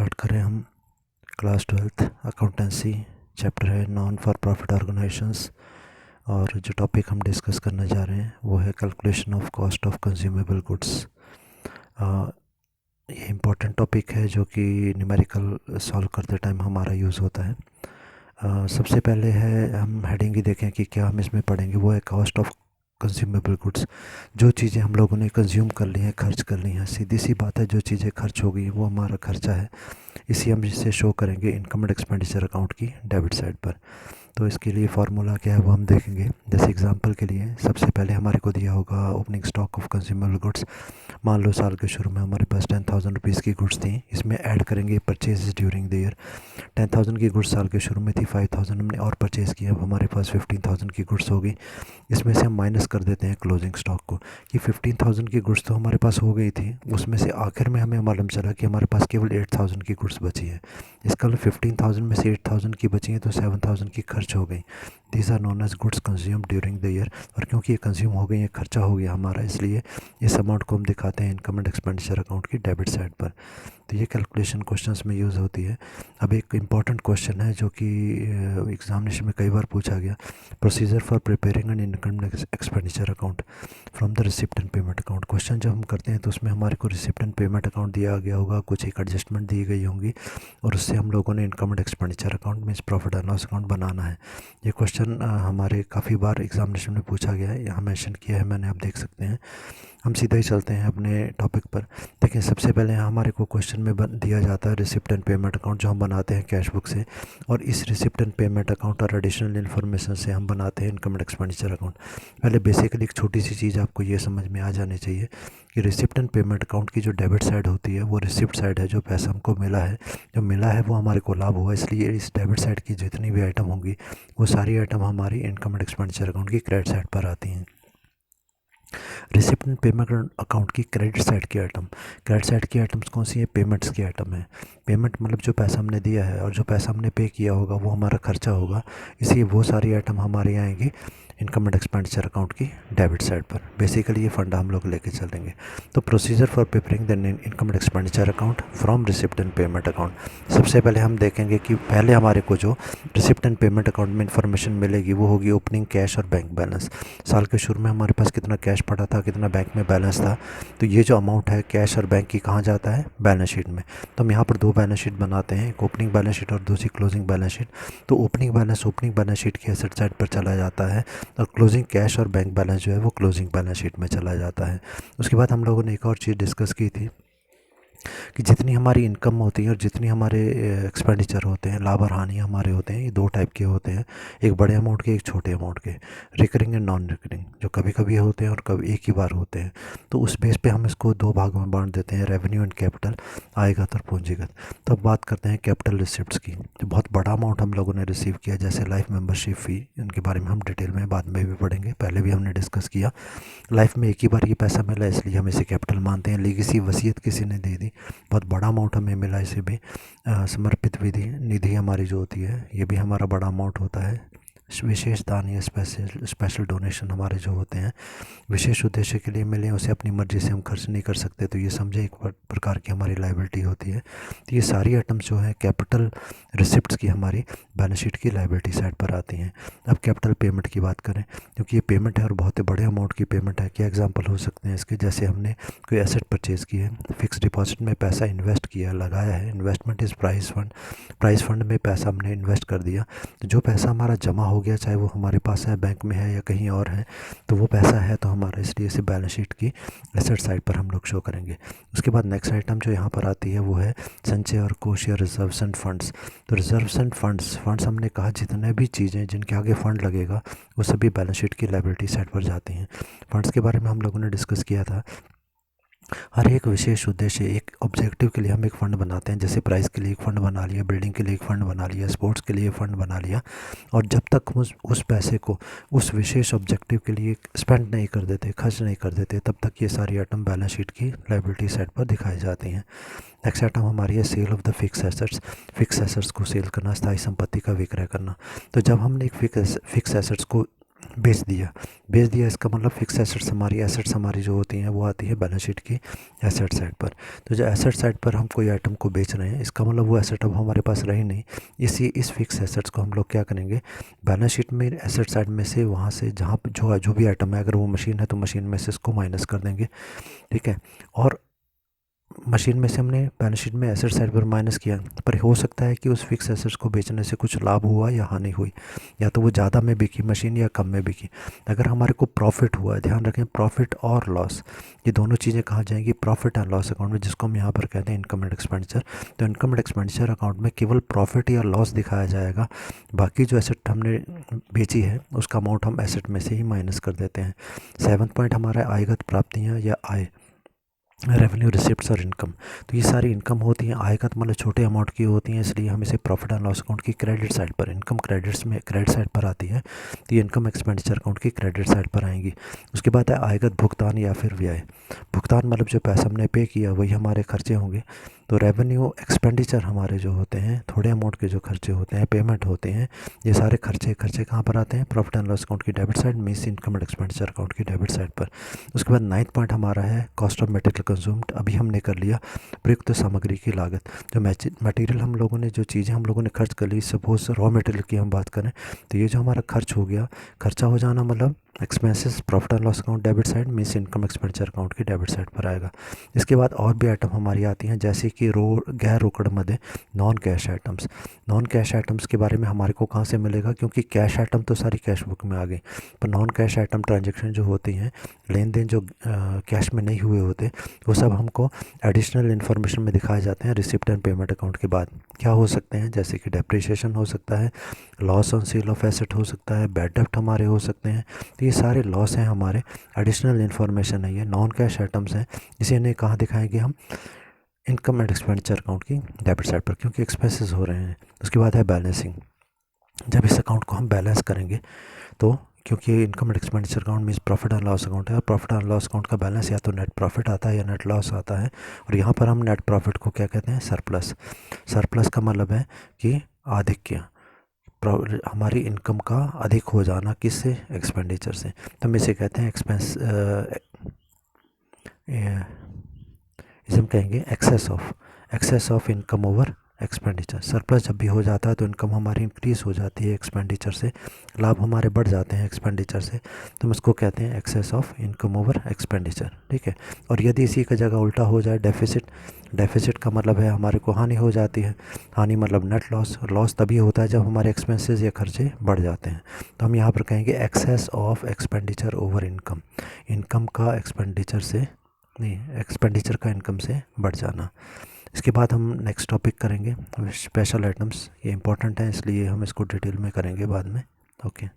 Start करें हम class 12th accountancy. Chapter है नॉन फॉर प्रॉफिट ऑर्गेनाइजेशंस और जो टॉपिक हम डिस्कस करने जा रहे हैं वो है calculation of cost of consumable goods. ये इम्पॉर्टेंट टॉपिक है जो कि न्यूमेरिकल सॉल्व करते टाइम हमारा यूज़ होता है। सबसे पहले है हम हेडिंग ही देखें कि क्या हम इसमें पढ़ेंगे, वो है कॉस्ट ऑफ कंज्यूमेबल गुड्स। जो चीज़ें हम लोगों ने कंज्यूम कर ली हैं, खर्च कर ली हैं, सीधी सी बात है, जो चीज़ें खर्च हो गई वो हमारा खर्चा है। इसी हम इसे शो करेंगे इनकम एंड एक्सपेंडिचर अकाउंट की डेबिट साइड पर। तो इसके लिए फार्मूला क्या है वो हम देखेंगे। जैसे एग्जांपल के लिए सबसे पहले हमारे को दिया होगा opening stock of consumable goods. मान लो साल के शुरू में हमारे पास 10,000 रुपीज़ की गुड्स थी, इसमें ऐड करेंगे परचेज ड्यूरिंग द ईयर। 10,000 की गुड्स साल के शुरू में थी, 5,000 हमने और परचेज़ किया, अब हमारे पास 15,000 की गुड्स हो गई। इसमें से हम माइनस कर देते हैं क्लोजिंग स्टॉक को कि 15,000 की गुड्स तो हमारे पास हो गई थी, उसमें से आखिर में हमें मालूम चला कि हमारे पास केवल 8,000 की गुड्स बची है। इसका मतलब 15,000 में से 8,000 की बची है तो 7,000 की खर्च हो गई। These are known as goods consume during the year. और क्योंकि ये कंज्यूम हो गई, ये खर्चा हो गया हमारा, इसलिए इस अमाउंट को हम दिखाते हैं इनकम एंड एक्सपेंडिचर अकाउंट की डेबिट साइड पर। तो ये कैलकुलेशन क्वेश्चंस में यूज़ होती है। अब एक इम्पॉर्टेंट क्वेश्चन है जो कि एग्जामिनेशन में कई बार पूछा गया, procedure for preparing an income expenditure account from the receipt and payment account. Question जब हम करते हैं तो उसमें हमारे को रिसिप्ट एंड पेमेंट अकाउंट दिया गया होगा, कुछ एक एडजस्टमेंट दी गई होंगी और उससे हम लोगों ने income and expenditure account means profit and loss account बनाना है। ये क्वेश्चन हमारे काफ़ी बार एग्जामिनेशन में पूछा गया है, यहाँ मेंशन किया है मैंने, आप देख सकते हैं। हम सीधा ही चलते हैं अपने टॉपिक पर। देखिए सबसे पहले हमारे को क्वेश्चन में दिया जाता है रिसिप्ट एंड पेमेंट अकाउंट, जो हम बनाते हैं कैश बुक से, और इस रिसिप्ट एंड पेमेंट अकाउंट और एडिशनल इन्फॉर्मेशन से हम बनाते हैं इनकम एंड एक्सपेंडिचर अकाउंट। पहले बेसिकली एक छोटी सी चीज़ आपको ये समझ में आ जानी चाहिए कि रिसिप्ट एंड पेमेंट अकाउंट की जो डेबिट साइड होती है वो रिसिप्ट साइड है, जो पैसा हमको मिला है, जो मिला है वो हमारे को लाभ हुआ, इसलिए इस डेबिट साइड की जितनी भी आइटम होंगी वो सारी आइटम हमारी इनकम एंड एक्सपेंडिचर अकाउंट की क्रेडिट साइड पर आती हैं। रिसिप्ट एंड पेमेंट अकाउंट की क्रेडिट साइड की आइटम, क्रेडिट साइड की आइटम्स कौन सी है? पेमेंट्स की आइटम है। पेमेंट मतलब जो पैसा हमने दिया है और जो पैसा हमने पे किया होगा वो हमारा खर्चा होगा, इसलिए वो सारी आइटम हमारे यहाँ आएंगी इनकम एंड एक्सपेंडिचर अकाउंट की डेबिट साइड पर। बेसिकली ये फंडा हम लोग लेके चलेंगे। तो procedure for preparing the income and expenditure account from receipt and payment account. सबसे पहले हम देखेंगे कि पहले हमारे को जो रिसिप्ट एंड पेमेंट अकाउंट में इन्फॉर्मेशन मिलेगी वो होगी ओपनिंग कैश और बैंक बैलेंस। साल के शुरू में हमारे पास कितना कैश पड़ा था, कितना बैंक में बैलेंस था, तो ये जो अमाउंट है कैश और बैंक की कहाँ जाता है? बैलेंस शीट में। तो हम यहाँ पर दो बैलेंस शीट बनाते हैं, एक ओपनिंग बैलेंस शीट और दूसरी क्लोजिंग बैलेंस शीट। तो ओपनिंग बैलेंस शीट की एसेट साइड पर चला जाता है और क्लोजिंग कैश और बैंक बैलेंस जो है वो क्लोजिंग बैलेंस शीट में चला जाता है। उसके बाद हम लोगों ने एक और चीज़ डिस्कस की थी कि जितनी हमारी इनकम होती है और जितनी हमारे एक्सपेंडिचर होते हैं, लाभ और हानि हमारे होते हैं, ये दो टाइप के होते हैं, एक बड़े अमाउंट के, एक छोटे अमाउंट के, रिकरिंग एंड नॉन रिकरिंग, जो कभी कभी होते हैं और कभी एक ही बार होते हैं। तो उस बेस पे हम इसको दो भागों में बांट देते हैं, रेवेन्यू एंड कैपिटल, आयगत और पूंजीगत। तो अब बात करते हैं कैपिटल रिसिप्ट्स की। तो बहुत बड़ा अमाउंट हम लोगों ने रिसीव किया, जैसे लाइफ मेम्बरशिप फ़ी, इनके बारे में हम डिटेल में बाद में भी पढ़ेंगे, पहले भी हमने डिस्कस किया। लाइफ में एक ही बार ये पैसा मिला इसलिए हम इसे कैपिटल मानते हैं। लेगेसी, वसीयत किसी ने दे दी, बहुत बड़ा अमाउंट हमें मिला, इसे भी समर्पित विधि निधि हमारी जो होती है ये भी हमारा बड़ा अमाउंट होता है। विशेष दान या स्पेशल डोनेशन हमारे जो होते हैं विशेष उद्देश्य के लिए मिले, उसे अपनी मर्ज़ी से हम खर्च नहीं कर सकते, तो ये समझे एक प्रकार की हमारी लाइबिलिटी होती है। तो ये सारी आइटम्स जो है कैपिटल रिसिप्ट्स की हमारी बैलेंस शीट की लाइबिलिटी साइड पर आती हैं। अब कैपिटल पेमेंट की बात करें, क्योंकि ये पेमेंट है और बहुत ही बड़े अमाउंट की पेमेंट है। क्या एग्जांपल हो सकते हैं इसके? जैसे हमने कोई एसेट परचेज़ की है, फिक्स डिपॉजिट में पैसा इन्वेस्ट किया, लगाया है, investment is price fund, price fund में पैसा हमने इन्वेस्ट कर दिया, तो जो पैसा हमारा जमा हो गया, चाहे वो हमारे पास है, बैंक में है या कहीं और है, तो वो पैसा है तो हमारा, इसलिए इसे बैलेंस शीट की एसेट साइड पर हम लोग शो करेंगे। उसके बाद नेक्स्ट आइटम जो यहाँ पर आती है वो है संचय और कोष या रिजर्व्स एंड फंड्स। तो रिजर्व्स एंड फंड्स, हमने कहा जितने भी चीज़ें जिनके आगे फ़ंड लगेगा वो सभी बैलेंस शीट की लायबिलिटी साइड पर जाती हैं। फंड्स के बारे में हम लोगों ने डिस्कस किया था, हर एक विशेष उद्देश्य, एक ऑब्जेक्टिव के लिए हम एक फ़ंड बनाते हैं। जैसे प्राइस के लिए एक फ़ंड बना लिया, बिल्डिंग के लिए एक फ़ंड बना लिया, स्पोर्ट्स के लिए फ़ंड बना लिया, और जब तक हम उस पैसे को उस विशेष ऑब्जेक्टिव के लिए स्पेंड नहीं कर देते, खर्च नहीं कर देते, तब तक ये सारी आइटम बैलेंस शीट की लायबिलिटी साइड पर दिखाई जाती हैं। नेक्स्ट आइटम हमारी है sale of the fix assets. Fix assets को सेल करना, स्थायी संपत्ति का विक्रय करना। तो जब हमने एक फिक्स एसेट्स को बेच दिया इसका मतलब फिक्स एसेट्स हमारी जो होती हैं वो आती है बैलेंस शीट की एसेट साइड पर। तो जो एसेट साइड पर हम कोई आइटम को बेच रहे हैं, इसका मतलब वो एसेट अब हमारे पास रही नहीं। इस फिक्स एसेट्स को हम लोग क्या करेंगे, बैलेंस शीट में एसेट साइड में से वहाँ से जहाँ पे जो भी आइटम है, अगर वो मशीन है तो मशीन में से इसको माइनस कर देंगे, ठीक है। और मशीन में से हमने बैलेंस शीट में एसेट साइड पर माइनस किया, पर हो सकता है कि उस फिक्स एसेट्स को बेचने से कुछ लाभ हुआ या हानि हुई, या तो वो ज़्यादा में बिकी मशीन या कम में बिकी। अगर हमारे को प्रॉफिट हुआ, ध्यान रखें प्रॉफिट और लॉस ये दोनों चीज़ें कहाँ जाएंगी, प्रॉफिट एंड लॉस अकाउंट में, जिसको हम यहाँ पर कहते हैं इनकम एंड एक्सपेंडिचर। तो इनकम एंड एक्सपेंडिचर अकाउंट में केवल प्रॉफिट या लॉस दिखाया जाएगा, बाकी जो एसेट हमने बेची है उसका अमाउंट हम एसेट में से ही माइनस कर देते हैं। 7th पॉइंट हमारा आयगत प्राप्तियाँ या आय, रेवेन्यू रिसिप्ट्स और इनकम। तो ये सारी इनकम होती हैं, आयगत मतलब छोटे अमाउंट की होती हैं, इसलिए हम इसे प्रॉफिट एंड लॉस अकाउंट की क्रेडिट साइड पर, इनकम क्रेडिट्स में क्रेडिट साइड पर आती है, तो ये इनकम एक्सपेंडिचर अकाउंट की क्रेडिट साइड पर आएंगी। उसके बाद है आयगत भुगतान या फिर व्यय। भुगतान मतलब जो पैसा हमने पे किया वही हमारे खर्चे होंगे। तो रेवेन्यू एक्सपेंडिचर हमारे जो होते हैं, थोड़े अमाउंट के जो खर्चे होते हैं, पेमेंट होते हैं, ये सारे खर्चे कहाँ पर आते हैं, प्रॉफिट एंड लॉस अकाउंट की debit side, means income and expenditure account की डेबिट साइड पर। उसके बाद 9th पॉइंट हमारा है कॉस्ट ऑफ मटेरियल कंज्यूम्ड। अभी हमने कर लिया प्रयुक्त सामग्री की लागत। जो मटेरियल हम लोगों ने, जो चीज़ें हम लोगों ने खर्च कर ली, सपोज रॉ मटेरियल की हम बात करें, तो ये जो हमारा खर्च हो गया, खर्चा हो जाना मतलब expenses profit and loss account debit side, means income expenditure account की डेबिट साइड पर आएगा। इसके बाद और भी आइटम हमारी आती हैं, जैसे कि गैर रोकड़ मद non cash items. Non cash items के बारे में हमारे को कहाँ से मिलेगा, क्योंकि कैश आइटम तो सारी कैश बुक में आ गई, पर नॉन कैश आइटम ट्रांजेक्शन जो होती हैं, लेन देन जो कैश में नहीं हुए होते, वो सब हमको एडिशनल इन्फॉर्मेशन में दिखाए जाते हैं रिसिप्ट एंड पेमेंट अकाउंट के बाद। क्या हो सकते हैं, जैसे कि डेप्रिसिएशन हो सकता है, loss on sale of asset हो सकता है, बैड डेप्ट हमारे हो सकते हैं। तो ये सारे लॉस हैं हमारे, एडिशनल इन्फॉर्मेशन है, ये नॉन कैश आइटम्स हैं। इसे इन्हें कहाँ दिखाएंगे हम, इनकम एंड एक्सपेंडिचर अकाउंट की डेबिट साइड पर, क्योंकि एक्सपेंसेस हो रहे हैं। उसके बाद है बैलेंसिंग। जब इस अकाउंट को हम बैलेंस करेंगे, तो क्योंकि income and expenditure account means profit and loss account है, और प्रॉफिट एंड लॉस अकाउंट का बैलेंस या तो नेट प्रॉफिट आता है या नेट लॉस आता है। और यहाँ पर हम नेट प्रॉफिट को क्या कहते हैं, सरप्लस। सरप्लस का मतलब है कि आधिक्य, हमारी इनकम का अधिक हो जाना, किससे, एक्सपेंडिचर से। तो हम इसे कहते हैं एक्सपेंस, इसे हम कहेंगे excess of income over expenditure. Surplus जब भी हो जाता है तो इनकम हमारी इंक्रीज़ हो जाती है एक्सपेंडिचर से, लाभ हमारे बढ़ जाते हैं एक्सपेंडिचर से, तो हम इसको कहते हैं excess of income over expenditure, ठीक है। और यदि इसी का जगह उल्टा हो जाए, डेफिसिट का मतलब है हमारे को हानि हो जाती है, हानि मतलब नेट लॉस। लॉस तभी होता है जब हमारे एक्सपेंसेस या खर्चे बढ़ जाते हैं। तो हम यहाँ पर कहेंगे excess of expenditure over income, income का एक्सपेंडिचर से नहीं, एक्सपेंडिचर का इनकम से बढ़ जाना। इसके बाद हम नेक्स्ट टॉपिक करेंगे स्पेशल आइटम्स। ये इंपॉर्टेंट है, इसलिए हम इसको डिटेल में करेंगे बाद में। ओके।